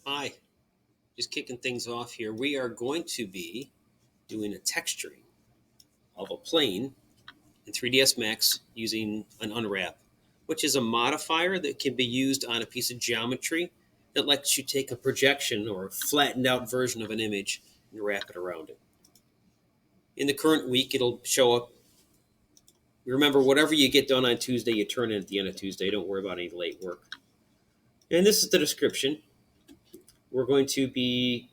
Hi, just kicking things off here. We are going to be doing a texturing of a plane in 3ds Max using an unwrap, which is a modifier that can be used on a piece of geometry that lets you take a projection or a flattened out version of an image and wrap it around it. In the current week, it'll show up. Remember, whatever you get done on Tuesday, you turn in at the end of Tuesday. Don't worry about any late work. And this is the description. We're going to be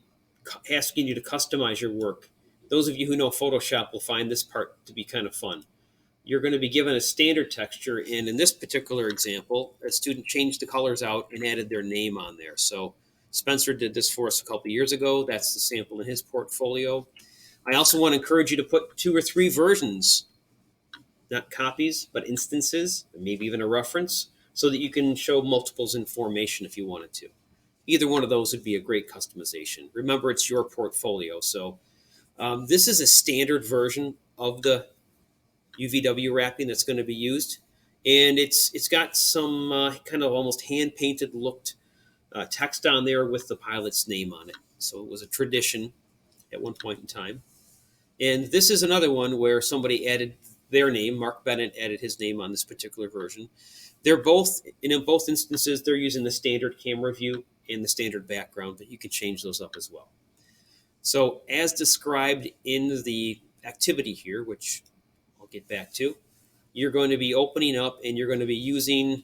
asking you to customize your work. Those of you who know Photoshop will find this part to be kind of fun. You're going to be given a standard texture, and in this particular example, a student changed the colors out and added their name on there. So Spencer did this for us a couple years ago. That's the sample in his portfolio. I also want to encourage you to put 2 or 3 versions, not copies, but instances, and maybe even a reference, so that you can show multiples in formation if you wanted to. Either one of those would be a great customization. Remember, it's your portfolio. So this is a standard version of the UVW wrapping that's going to be used. And it's got some kind of almost hand-painted looked text on there with the pilot's name on it. So it was a tradition at one point in time. And this is another one where somebody added their name. Mark Bennett added his name on this particular version. They're both, and in both instances, they're using the standard camera view and the standard background, but you can change those up as well. So as described in the activity here, which I'll get back to, you're going to be opening up and you're going to be using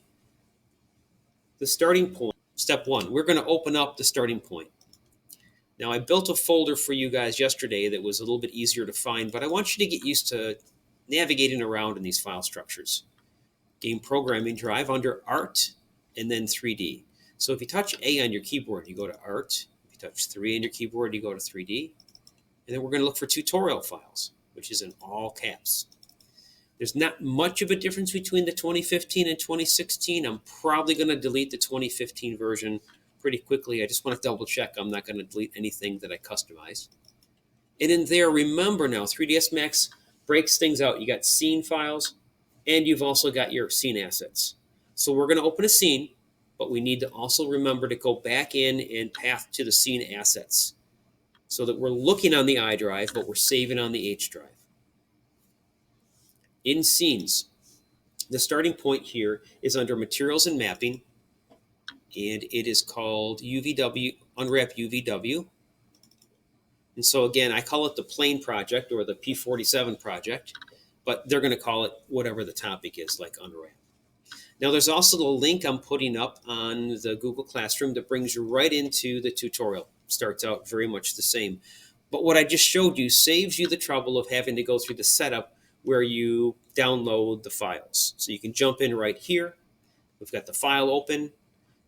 the starting point. Step 1, we're going to open up the starting point. Now, I built a folder for you guys yesterday that was a little bit easier to find, but I want you to get used to navigating around in these file structures. Game programming drive under Art and then 3D. So if you touch A on your keyboard, you go to Art. If you touch 3 on your keyboard, you go to 3D. And then we're going to look for tutorial files, which is in all caps. There's not much of a difference between the 2015 and 2016. I'm probably going to delete the 2015 version pretty quickly. I just want to double check I'm not going to delete anything that I customized. And in there, remember now, 3ds Max breaks things out. You got scene files, and you've also got your scene assets. So we're going to open a scene, but we need to also remember to go back in and path to the scene assets so that we're looking on the I drive, but we're saving on the H drive. In scenes, the starting point here is under Materials and Mapping, and it is called UVW, Unwrap UVW. And so again, I call it the plane project or the P47 project, but they're going to call it whatever the topic is, like Unwrap. Now, there's also the link I'm putting up on the Google Classroom that brings you right into the tutorial. Starts out very much the same. But what I just showed you saves you the trouble of having to go through the setup where you download the files. So you can jump in right here. We've got the file open.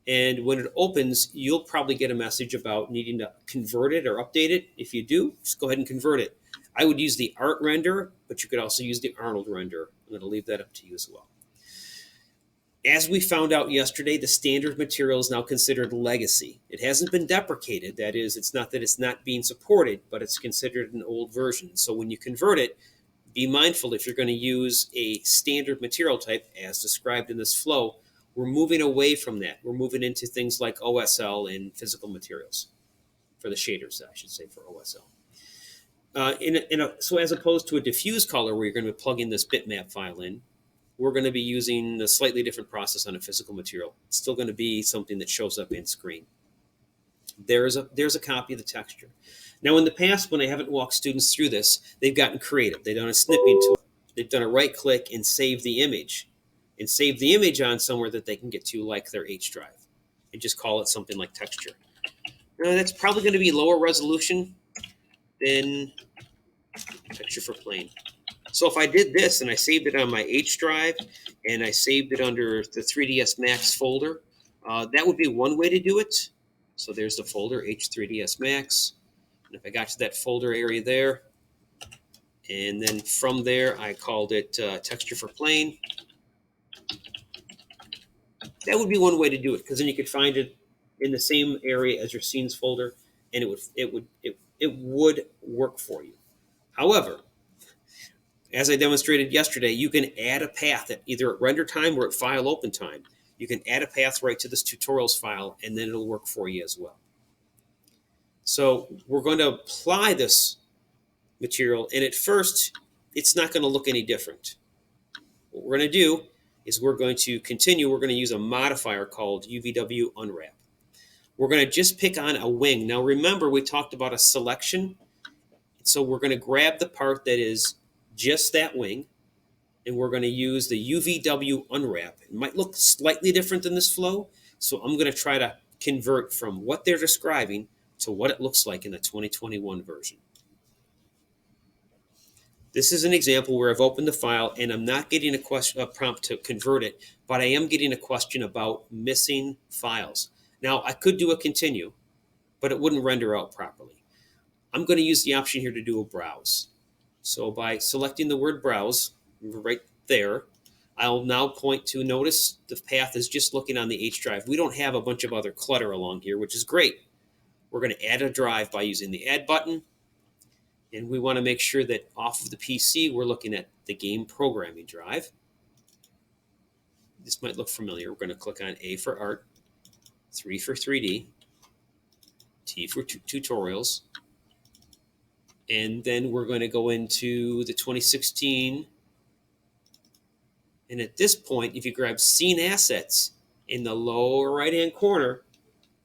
And when it opens, you'll probably get a message about needing to convert it or update it. If you do, just go ahead and convert it. I would use the Art render, but you could also use the Arnold render. I'm going to leave that up to you as well. As we found out yesterday, the standard material is now considered legacy. It hasn't been deprecated. That is, it's not that it's not being supported, but it's considered an old version. So when you convert it, be mindful if you're going to use a standard material type, as described in this flow, we're moving away from that. We're moving into things like OSL and physical materials, for the shaders, I should say, for OSL. So as opposed to a diffuse color where you're going to be plugging this bitmap file in, we're going to be using a slightly different process on a physical material. It's still going to be something that shows up in screen. There's a copy of the texture. Now, in the past, when I haven't walked students through this, they've gotten creative. They've done a snipping tool. They've done a right click and save the image. And save the image on somewhere that they can get to, like their H drive. And just call it something like texture. Now, that's probably going to be lower resolution than texture for plane. So if I did this and I saved it on my H drive and I saved it under the 3ds Max folder, that would be one way to do it. So there's the folder, H3ds Max. And if I got to that folder area there, and then from there I called it texture for plane, that would be one way to do it, because then you could find it in the same area as your scenes folder, and it would work for you. However, as I demonstrated yesterday, you can add a path at either at render time or at file open time. You can add a path right to this tutorials file, and then it'll work for you as well. So we're going to apply this material, and at first, it's not going to look any different. What we're going to do is we're going to continue. We're going to use a modifier called UVW unwrap. We're going to just pick on a wing. Now remember, we talked about a selection. So we're going to grab the part that is just that wing, and we're going to use the UVW unwrap. It might look slightly different than this flow, so I'm going to try to convert from what they're describing to what it looks like in the 2021 version. This is an example where I've opened the file and I'm not getting a prompt to convert it, but I am getting a question about missing files. Now, I could do a continue, but it wouldn't render out properly. I'm going to use the option here to do a browse. So by selecting the word browse right there, I'll now point to, notice the path is just looking on the H drive. We don't have a bunch of other clutter along here, which is great. We're going to add a drive by using the add button. And we want to make sure that off of the PC, we're looking at the game programming drive. This might look familiar. We're going to click on A for art, 3 for 3D, T for tutorials. And then we're going to go into the 2016. And at this point, if you grab Scene Assets in the lower right-hand corner,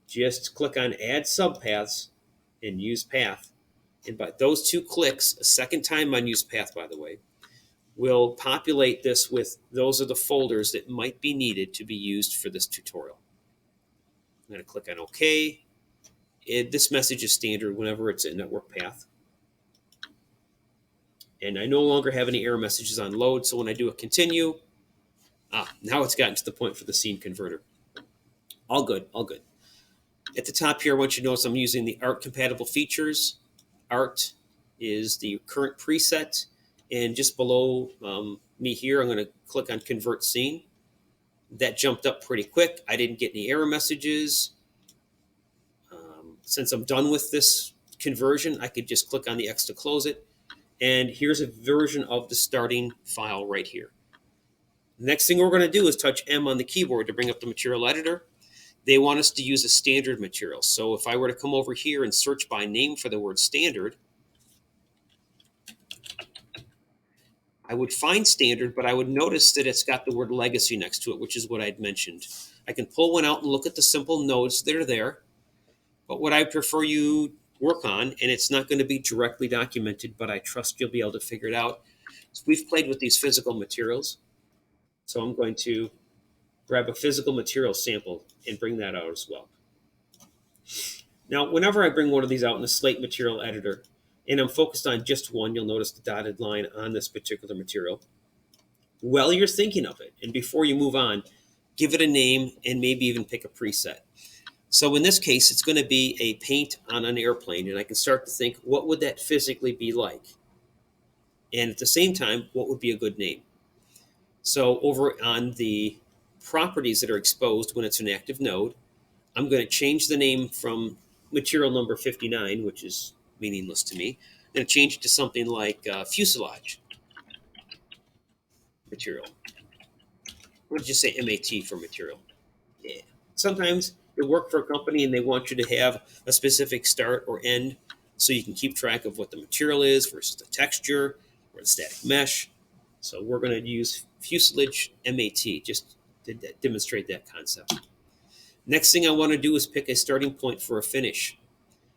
just click on Add Subpaths and Use Path. And by those two clicks, a second time on Use Path, by the way, will populate this with those are the folders that might be needed to be used for this tutorial. I'm going to click on OK. This message is standard whenever it's a network path. And I no longer have any error messages on load, so when I do a continue, now it's gotten to the point for the scene converter. All good, all good. At the top here, I want you to notice I'm using the art compatible features. Art is the current preset, and just below me here, I'm going to click on Convert Scene. That jumped up pretty quick. I didn't get any error messages. Since I'm done with this conversion, I could just click on the X to close it. And here's a version of the starting file right here. The next thing we're going to do is touch M on the keyboard to bring up the material editor. They want us to use a standard material. So if I were to come over here and search by name for the word standard, I would find standard, but I would notice that it's got the word legacy next to it, which is what I'd mentioned. I can pull one out and look at the simple nodes that are there. But what I prefer you work on, and it's not going to be directly documented, but I trust you'll be able to figure it out. So we've played with these physical materials. So I'm going to grab a physical material sample and bring that out as well. Now, whenever I bring one of these out in the slate material editor, and I'm focused on just one, you'll notice the dotted line on this particular material. While you're thinking of it, and before you move on, give it a name and maybe even pick a preset. So in this case, it's going to be a paint on an airplane, and I can start to think, what would that physically be like? And at the same time, what would be a good name? So over on the properties that are exposed when it's an active node, I'm going to change the name from material number 59, which is meaningless to me. I'm going to change it to something like fuselage material. What did you say? MAT for material. Yeah. Sometimes you work for a company and they want you to have a specific start or end so you can keep track of what the material is versus the texture or the static mesh. So we're going to use fuselage MAT just to demonstrate that concept. Next thing I want to do is pick a starting point for a finish.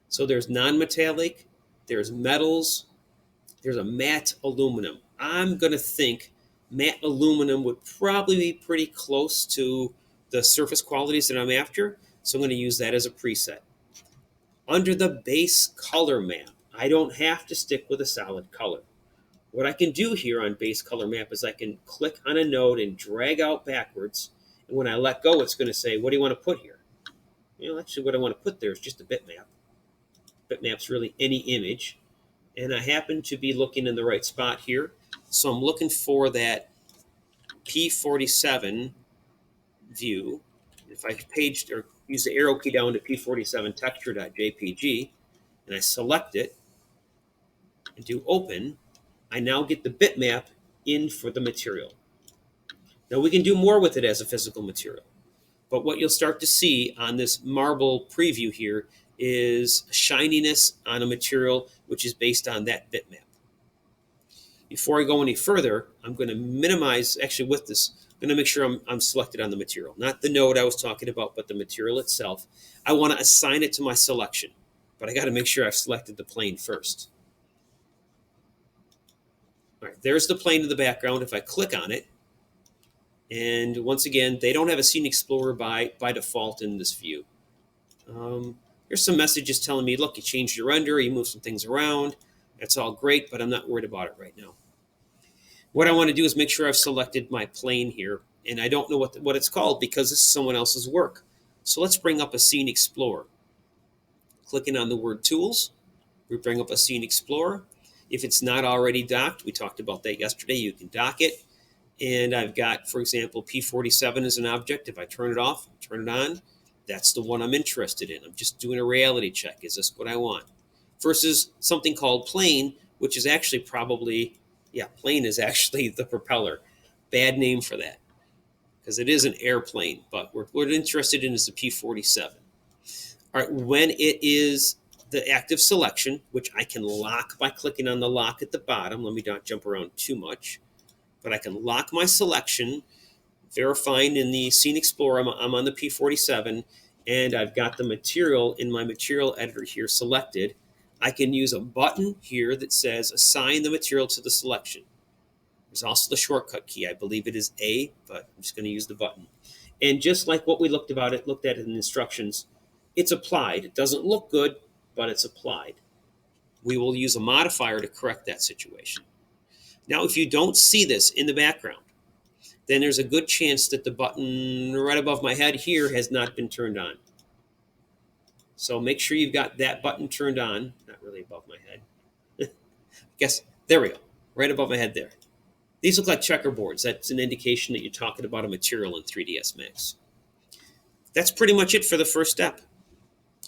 So there's non-metallic, there's metals, there's a matte aluminum. I'm going to think matte aluminum would probably be pretty close to the surface qualities that I'm after, so I'm going to use that as a preset. Under the base color map, I don't have to stick with a solid color. What I can do here on base color map is I can click on a node and drag out backwards, and when I let go, it's going to say, what do you want to put here? Actually, what I want to put there is just a bitmap. Bitmap's really any image, and I happen to be looking in the right spot here, so I'm looking for that P47 view. If I paged or use the arrow key down to P47 texture.jpg and I select it and do open, I now get the bitmap in for the material. Now we can do more with it as a physical material, but what you'll start to see on this marble preview here is shininess on a material, which is based on that bitmap. Before I go any further, I'm going to minimize, actually with this, I'm going to make sure I'm selected on the material, not the node I was talking about, but the material itself. I want to assign it to my selection, but I got to make sure I've selected the plane first. All right, there's the plane in the background. If I click on it, and once again, they don't have a Scene Explorer by default in this view. Here's some messages telling me, look, you changed your render, you moved some things around. That's all great, but I'm not worried about it right now. What I want to do is make sure I've selected my plane here, and I don't know what it's called because this is someone else's work. So let's bring up a Scene Explorer. Clicking on the word Tools, we bring up a Scene Explorer. If it's not already docked, we talked about that yesterday, you can dock it. And I've got, for example, P47 as an object. If I turn it off, turn it on, that's the one I'm interested in. I'm just doing a reality check. Is this what I want? Versus something called plane, which is actually probably, plane is actually the propeller. Bad name for that because it is an airplane, but what we're interested in is the P47. All right, when it is the active selection, which I can lock by clicking on the lock at the bottom. Let me not jump around too much. But I can lock my selection, verifying in the Scene Explorer I'm on the P47, and I've got the material in my material editor here selected. I can use a button here that says assign the material to the selection. There's also the shortcut key. I believe it is A, but I'm just going to use the button. And just like what we looked at in the instructions, it's applied. It doesn't look good, but it's applied. We will use a modifier to correct that situation. Now, if you don't see this in the background, then there's a good chance that the button right above my head here has not been turned on. So make sure you've got that button turned on. Not really above my head. There we go. Right above my head there. These look like checkerboards. That's an indication that you're talking about a material in 3ds Max. That's pretty much it for the first step.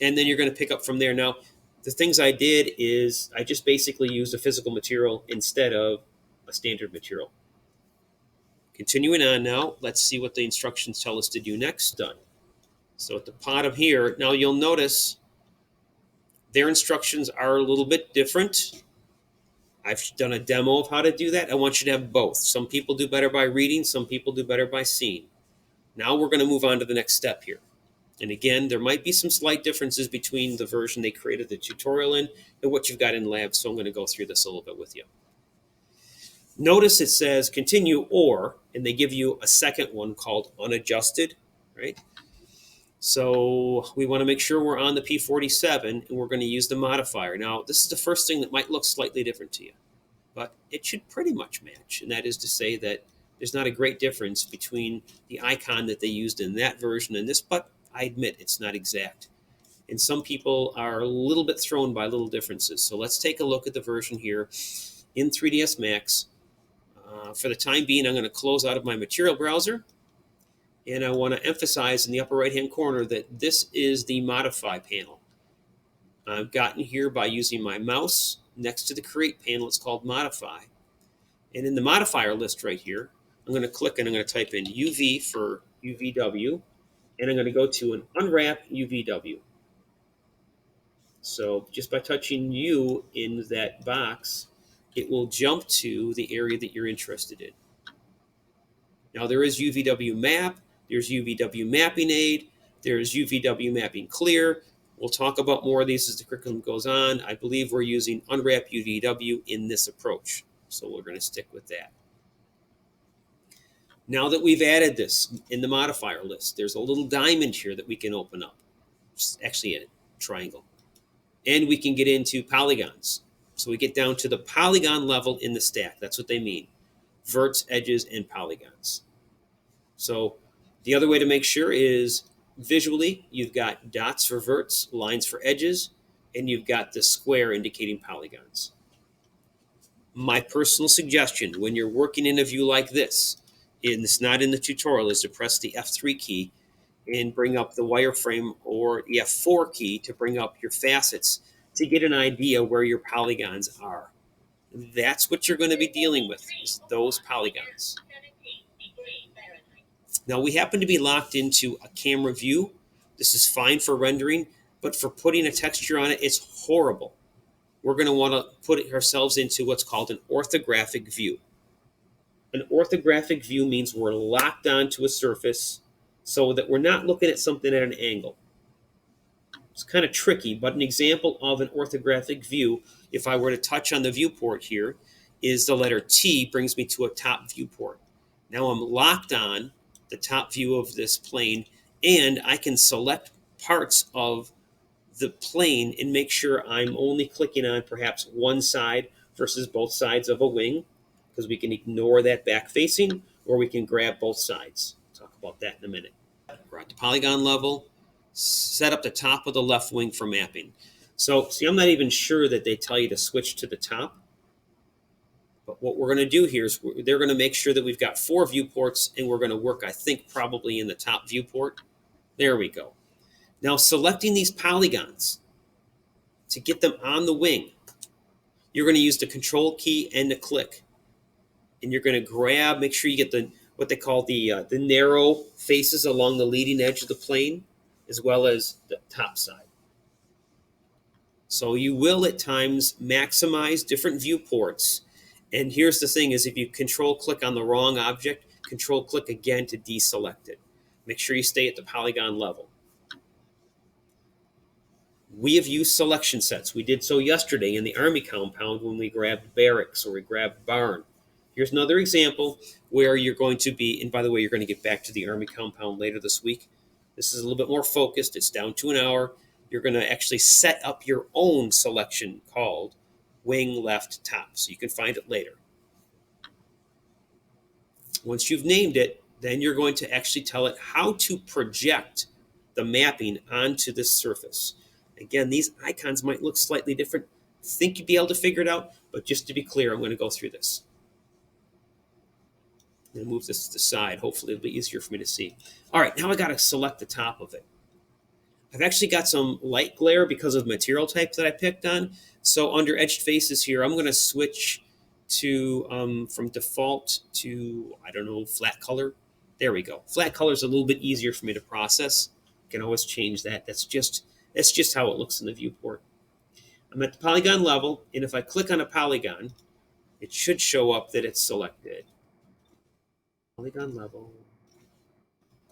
And then you're going to pick up from there. Now, the things I did is I just basically used a physical material instead of a standard material. Continuing on now, let's see what the instructions tell us to do next. Done. So at the bottom here, now you'll notice their instructions are a little bit different. I've done a demo of how to do that. I want you to have both. Some people do better by reading, some people do better by seeing. Now we're going to move on to the next step here. And again, there might be some slight differences between the version they created the tutorial in and what you've got in lab, so I'm going to go through this a little bit with you. Notice it says continue or, and they give you a second one called unadjusted, right? So we want to make sure we're on the P47 and we're going to use the modifier. Now, this is the first thing that might look slightly different to you, but it should pretty much match. And that is to say that there's not a great difference between the icon that they used in that version and this, but I admit it's not exact. And some people are a little bit thrown by little differences. So let's take a look at the version here in 3ds Max. For the time being, I'm going to close out of my material browser. And I want to emphasize in the upper right-hand corner that this is the Modify panel. I've gotten here by using my mouse next to the Create panel. It's called Modify. And in the modifier list right here, I'm going to click and I'm going to type in UV for UVW. And I'm going to go to an Unwrap UVW. So just by touching U in that box, it will jump to the area that you're interested in. Now there is UVW Map, there's UVW Mapping Aid, there's UVW Mapping Clear. We'll talk about more of these as the curriculum goes on. I believe we're using Unwrap UVW in this approach, so we're going to stick with that. Now that we've added this in the modifier list, there's a little diamond here that we can open up. It's actually a triangle. And we can get into polygons. So we get down to the polygon level in the stack. That's what they mean. Verts, edges, and polygons. So the other way to make sure is visually, you've got dots for verts, lines for edges, and you've got the square indicating polygons. My personal suggestion when you're working in a view like this, and it's not in the tutorial, is to press the F3 key and bring up the wireframe or the F4 key to bring up your facets to get an idea where your polygons are. That's what you're going to be dealing with, is those polygons. Now we happen to be locked into a camera view. This is fine for rendering. but for putting a texture on it, it's horrible. We're going to want to put ourselves into what's called an orthographic view. An orthographic view means we're locked onto a surface so that we're not looking at something at an angle. It's kind of tricky, but an example of an orthographic view, if I were to touch on the viewport here, is the letter T brings me to a top viewport. Now I'm locked on the top view of this plane, and I can select parts of the plane and make sure I'm only clicking on perhaps one side versus both sides of a wing, because we can ignore that back facing, or we can grab both sides. Talk about that in a minute. We're at the polygon level. Set up the top of the left wing for mapping. So see, I'm not even sure that they tell you to switch to the top. But what we're going to do here is they're going to make sure that we've got 4 viewports, and we're going to work, I think, probably in the top viewport. There we go. Now selecting these polygons to get them on the wing, you're going to use the control key and the click. And you're going to grab, make sure you get the what they call the narrow faces along the leading edge of the plane, as well as the top side. So you will at times maximize different viewports. And here's the thing is, if you control click on the wrong object, control click again to deselect it. Make sure you stay at the polygon level. We have used selection sets. We did so yesterday in the Army compound when we grabbed barracks or we grabbed barn. Here's another example where you're going to be, and by the way, you're going to get back to the Army compound later this week. This is a little bit more focused. It's down to an hour. You're going to actually set up your own selection called wing left top, so you can find it later. Once you've named it, then you're going to actually tell it how to project the mapping onto this surface. Again, these icons might look slightly different. Think you'd be able to figure it out, but just to be clear, I'm going to go through this. I'm going to move this to the side. Hopefully it'll be easier for me to see. All right, now I got to select the top of it. I've actually got some light glare because of the material type that I picked on. So under edged faces here, I'm going to switch to from default to, I don't know, flat color. There we go. Flat color is a little bit easier for me to process. I can always change that. That's just how it looks in the viewport. I'm at the polygon level, and if I click on a polygon, it should show up that it's selected. Polygon level.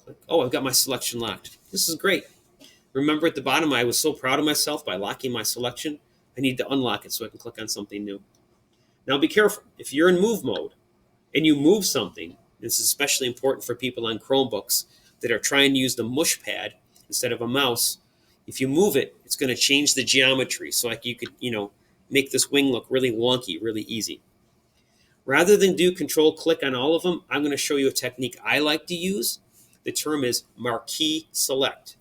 Click. Oh, I've got my selection locked. This is great. Remember at the bottom, I was so proud of myself by locking my selection. I need to unlock it so I can click on something new. Now be careful. If you're in move mode and you move something, this is especially important for people on Chromebooks that are trying to use the mush pad instead of a mouse. If you move it, it's going to change the geometry. So like you could, make this wing look really wonky, really easy. Rather than do control click on all of them, I'm going to show you a technique I like to use. The term is marquee select.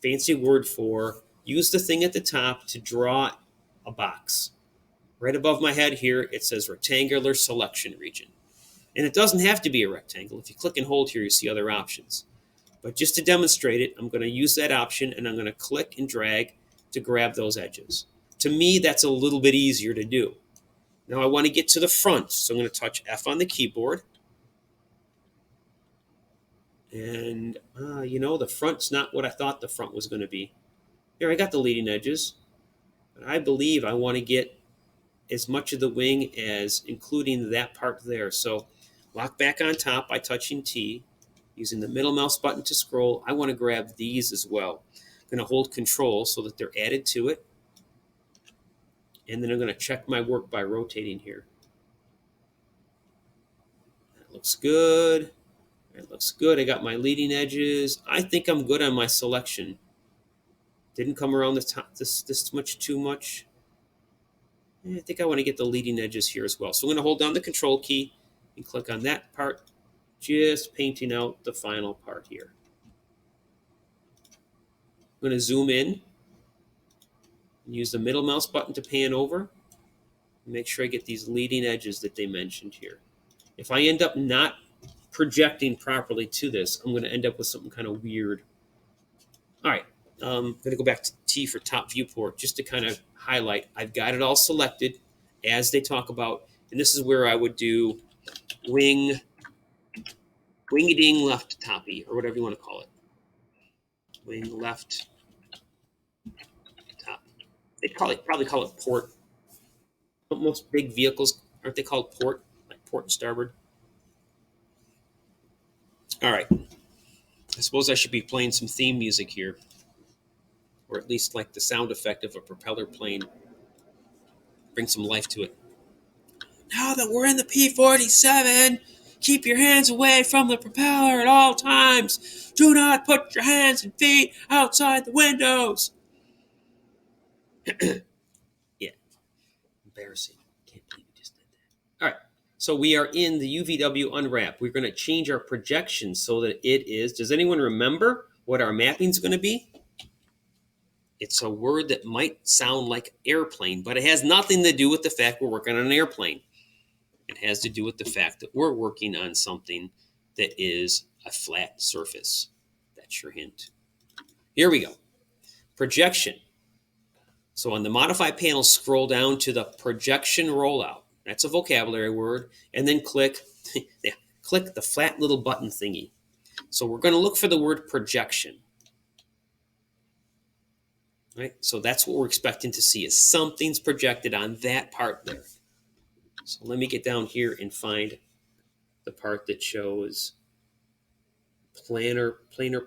Fancy word for use the thing at the top to draw a box. Right above my head here, it says rectangular selection region. And it doesn't have to be a rectangle. If you click and hold here, you see other options. But just to demonstrate it, I'm going to use that option, and I'm going to click and drag to grab those edges. To me, that's a little bit easier to do. Now I want to get to the front, so I'm going to touch F on the keyboard. And, the front's not what I thought the front was going to be. Here, I got the leading edges. But I believe I want to get as much of the wing as including that part there. So lock back on top by touching T. Using the middle mouse button to scroll, I want to grab these as well. I'm going to hold Control so that they're added to it. And then I'm going to check my work by rotating here. That looks good. That looks good. I got my leading edges. I think I'm good on my selection. Didn't come around the top this much too much. I think I want to get the leading edges here as well. So I'm going to hold down the Control key and click on that part, just painting out the final part here. I'm going to zoom in and use the middle mouse button to pan over. Make sure I get these leading edges that they mentioned here. If I end up not projecting properly to this, I'm going to end up with something kind of weird. All right, I'm going to go back to T for top viewport just to kind of highlight. I've got it all selected as they talk about, and this is where I would do wing-a-ding left toppy, or whatever you want to call it. Wing left They probably call it port. Most big vehicles, aren't they called port? Like port and starboard? All right. I suppose I should be playing some theme music here, or at least like the sound effect of a propeller plane. Bring some life to it. Now that we're in the P-47, keep your hands away from the propeller at all times. Do not put your hands and feet outside the windows. Yeah, embarrassing. Can't believe we just did that. All right, so we are in the UVW unwrap. We're going to change our projection so that it is, does anyone remember what our mapping is going to be? It's a word that might sound like airplane, but it has nothing to do with the fact we're working on an airplane. It has to do with the fact that we're working on something that is a flat surface. That's your hint. Here we go. Projection. So on the modify panel, scroll down to the projection rollout. That's a vocabulary word. And then click the flat little button thingy. So we're going to look for the word projection. Right? So that's what we're expecting to see, is something's projected on that part there. So let me get down here and find the part that shows planar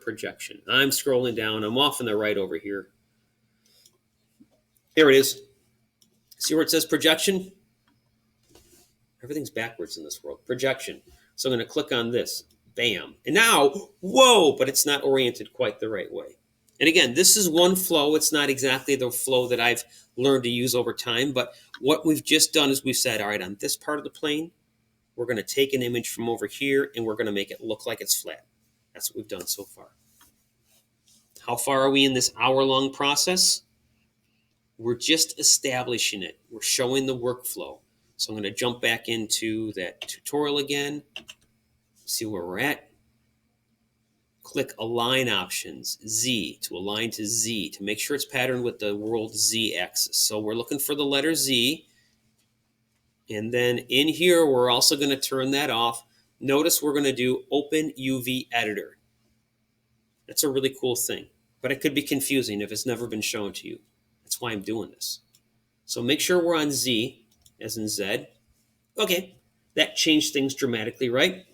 projection. I'm scrolling down. I'm off on the right over here. There it is. See where it says projection? Everything's backwards in this world. Projection. So I'm going to click on this. Bam. And now, whoa, but it's not oriented quite the right way. And again, this is one flow. It's not exactly the flow that I've learned to use over time. But what we've just done is we've said, all right, on this part of the plane, we're going to take an image from over here and we're going to make it look like it's flat. That's what we've done so far. How far are we in this hour-long process? We're just establishing it. We're showing the workflow. So I'm going to jump back into that tutorial again, see where we're at. Click Align Options, Z, to align to Z, to make sure it's patterned with the world Z axis. So we're looking for the letter Z. And then in here, we're also going to turn that off. Notice we're going to do Open UV Editor. That's a really cool thing, but it could be confusing if it's never been shown to you. That's why I'm doing this. So make sure we're on Z, as in Z. Okay, that changed things dramatically, right?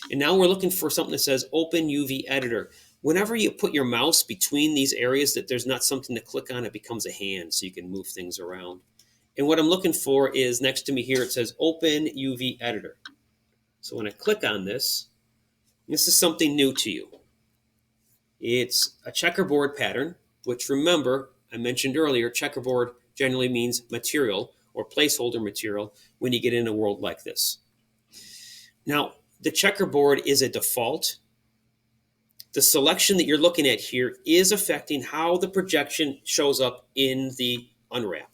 And now we're looking for something that says Open UV Editor. Whenever you put your mouse between these areas that there's not something to click on, it becomes a hand, so you can move things around. And what I'm looking for is next to me here, it says Open UV Editor. So when I click on this, this is something new to you. It's a checkerboard pattern, which remember, I mentioned earlier, checkerboard generally means material or placeholder material when you get in a world like this. Now, the checkerboard is a default. The selection that you're looking at here is affecting how the projection shows up in the unwrap.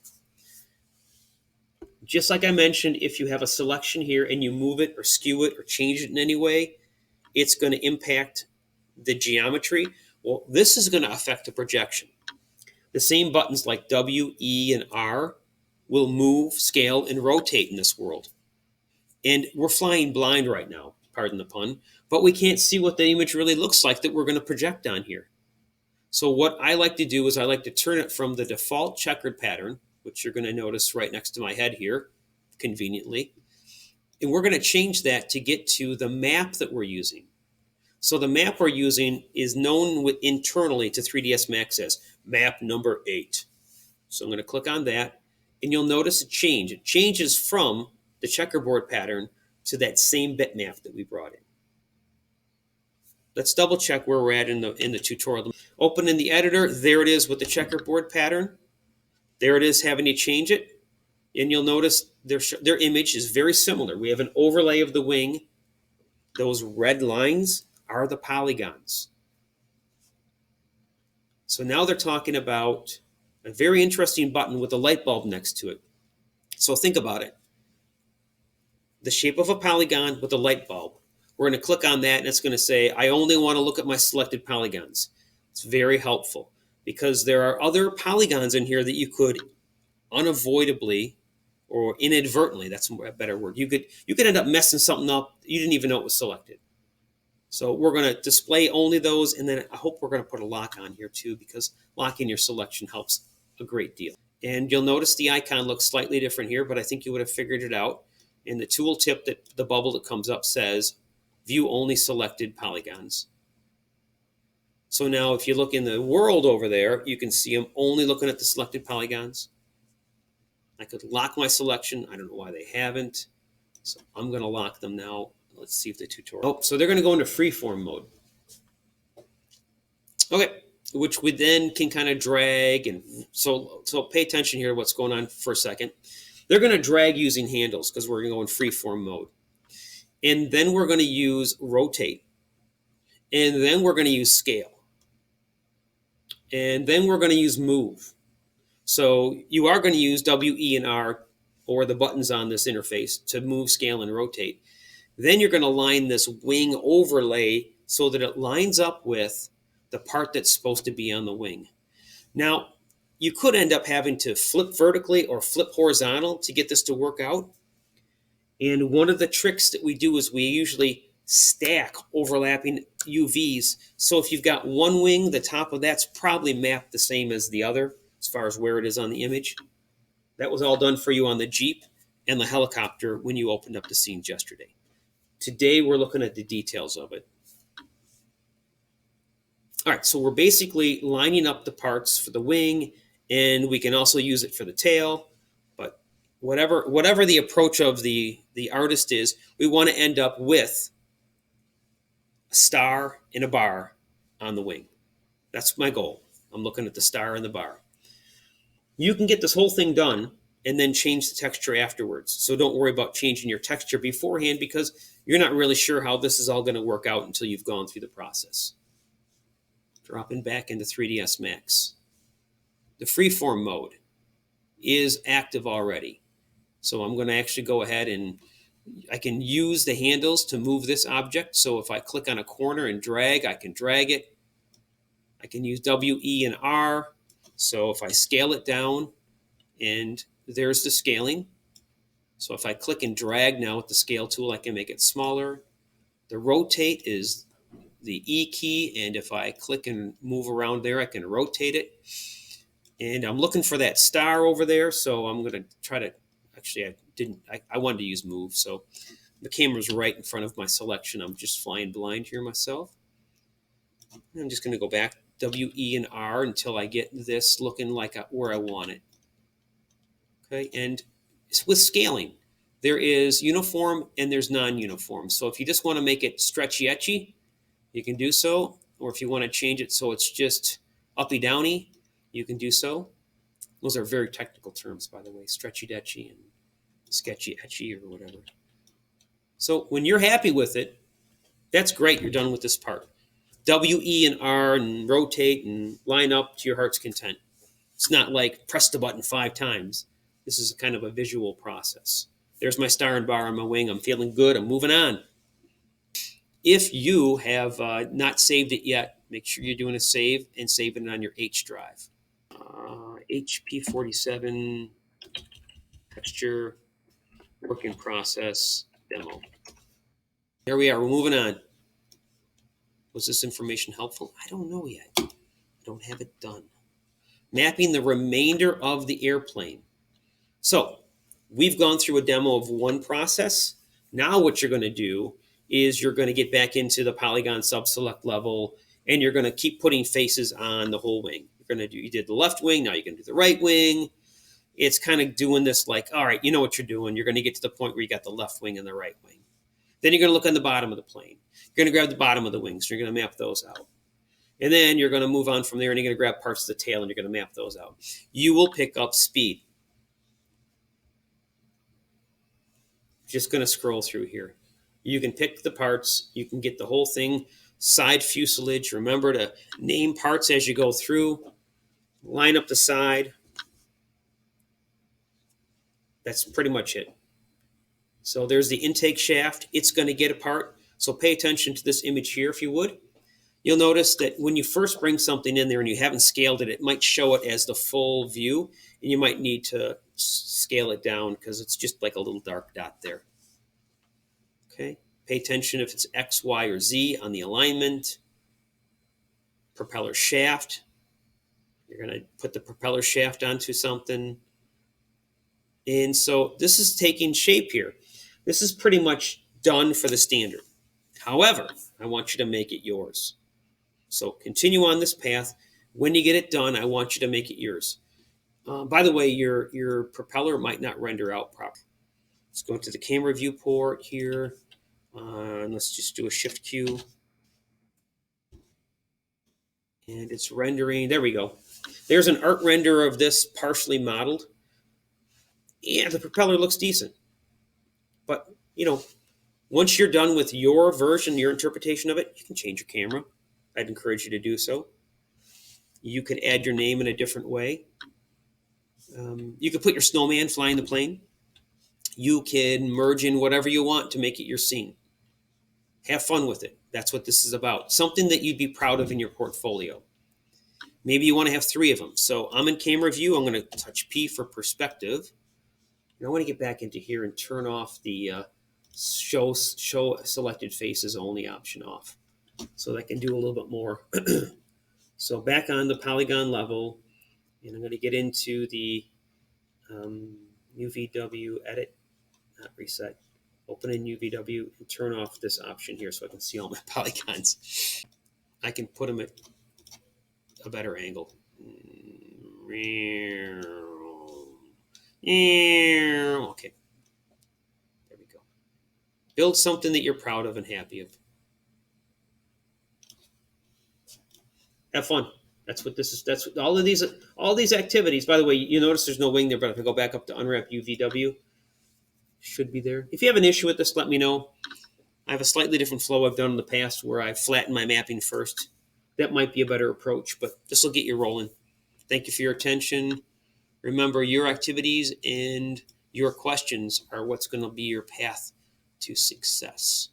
Just like I mentioned, if you have a selection here and you move it or skew it or change it in any way, it's going to impact the geometry. Well, this is going to affect the projection. The same buttons like W, E, and R will move, scale, and rotate in this world. And we're flying blind right now, pardon the pun, but we can't see what the image really looks like that we're going to project on here. So what I like to do is I like to turn it from the default checkered pattern, which you're going to notice right next to my head here, conveniently. And we're going to change that to get to the map that we're using. So the map we're using is known internally to 3ds Max as map number 8. So I'm going to click on that, and you'll notice a change. It changes from the checkerboard pattern to that same bitmap that we brought in. Let's double check where we're at in the tutorial. Open in the editor, there it is with the checkerboard pattern. There it is having to change it. And you'll notice their image is very similar. We have an overlay of the wing. Those red lines are the polygons. So now they're talking about a very interesting button with a light bulb next to it. So think about it. The shape of a polygon with a light bulb. We're going to click on that and it's going to say, I only want to look at my selected polygons. It's very helpful because there are other polygons in here that you could unavoidably or inadvertently, that's a better word, you could end up messing something up you didn't even know it was selected. So we're going to display only those, and then I hope we're going to put a lock on here too, because locking your selection helps a great deal. And you'll notice the icon looks slightly different here, but I think you would have figured it out. In the tooltip, that the bubble that comes up says, view only selected polygons. So now if you look in the world over there, you can see I'm only looking at the selected polygons. I could lock my selection. I don't know why they haven't. So I'm going to lock them now. Let's see if the tutorial. Oh, so they're going to go into freeform mode. Okay, which we then can kind of drag. And so pay attention here to what's going on for a second. They're going to drag using handles because we're going to go in freeform mode. And then we're going to use rotate. And then we're going to use scale. And then we're going to use move. So you are going to use W, E, and R, or the buttons on this interface, to move, scale, and rotate. Then you're going to line this wing overlay so that it lines up with the part that's supposed to be on the wing. Now, you could end up having to flip vertically or flip horizontal to get this to work out. And one of the tricks that we do is we usually stack overlapping UVs. So if you've got one wing, the top of that's probably mapped the same as the other as far as where it is on the image. That was all done for you on the Jeep and the helicopter when you opened up the scenes yesterday. Today, we're looking at the details of it. All right, so we're basically lining up the parts for the wing, and we can also use it for the tail. But whatever the approach of the artist is, we want to end up with a star and a bar on the wing. That's my goal. I'm looking at the star and the bar. You can get this whole thing done and then change the texture afterwards. So don't worry about changing your texture beforehand because you're not really sure how this is all going to work out until you've gone through the process. Dropping back into 3ds Max. The freeform mode is active already. So I'm going to actually go ahead and I can use the handles to move this object. So if I click on a corner and drag, I can drag it. I can use W, E, and R. So if I scale it down, and there's the scaling. So if I click and drag now with the scale tool, I can make it smaller. The rotate is the E key, and if I click and move around there, I can rotate it. And I'm looking for that star over there, so I'm going to try to, actually I wanted to use move, so the camera's right in front of my selection. I'm just flying blind here myself. I'm just going to go back W, E, and R until I get this looking like where I want it. Okay, and with scaling, there is uniform and there's non-uniform. So if you just want to make it stretchy etchy, you can do so. Or if you want to change it so it's just uppy downy, you can do so. Those are very technical terms, by the way, stretchy etchy and sketchy etchy or whatever. So when you're happy with it, that's great. You're done with this part. W, E, and R and rotate and line up to your heart's content. It's not like press the button 5 times. This is kind of a visual process. There's my star and bar on my wing. I'm feeling good. I'm moving on. If you have not saved it yet, make sure you're doing a save and saving it on your H drive. HP47 texture work in process demo. There we are. We're moving on. Was this information helpful? I don't know yet. I don't have it done. Mapping the remainder of the airplane. So we've gone through a demo of one process. Now what you're going to do is you're going to get back into the polygon subselect level, and you're going to keep putting faces on the whole wing. You're going to do, you did the left wing, now you're going to do the right wing. It's kind of doing this like, all right, you know what you're doing. You're going to get to the point where you got the left wing and the right wing. Then you're going to look on the bottom of the plane. You're going to grab the bottom of the wings. You're going to map those out. And then you're going to move on from there, and you're going to grab parts of the tail, and you're going to map those out. You will pick up speed. Just going to scroll through here. You can pick the parts. You can get the whole thing. Side fuselage. Remember to name parts as you go through. Line up the side. That's pretty much it. So there's the intake shaft. It's going to get apart. So pay attention to this image here if you would. You'll notice that when you first bring something in there and you haven't scaled it, it might show it as the full view. And you might need to scale it down because it's just like a little dark dot there. Okay. Pay attention if it's X, Y, or Z on the alignment. Propeller shaft. You're going to put the propeller shaft onto something. And so this is taking shape here. This is pretty much done for the standard. However, I want you to make it yours. So continue on this path. When you get it done, I want you to make it yours. By the way, your propeller might not render out properly. Let's go to the camera viewport here. And let's just do a Shift Q. And it's rendering. There we go. There's an art render of this partially modeled. Yeah, the propeller looks decent. But, you know, once you're done with your version, your interpretation of it, you can change your camera. I'd encourage you to do so. You could add your name in a different way. You could put your snowman flying the plane. You can merge in whatever you want to make it your scene. Have fun with it. That's what this is about. Something that you'd be proud of in your portfolio. Maybe you want to have 3 of them. So I'm in camera view. I'm going to touch P for perspective. And I want to get back into here and turn off the show selected faces only option off, so that I can do a little bit more. So back on the polygon level, and I'm going to get into the UVW edit, not reset, open in UVW and turn off this option here so I can see all my polygons. I can put them at a better angle. Okay. There we go. Build something that you're proud of and happy of. Have fun. That's what this is. That's what all these activities. By the way, you notice there's no wing there, but if I go back up to unwrap UVW, should be there. If you have an issue with this, let me know. I have a slightly different flow I've done in the past where I flatten my mapping first. That might be a better approach, but this will get you rolling. Thank you for your attention. Remember, your activities and your questions are what's going to be your path to success.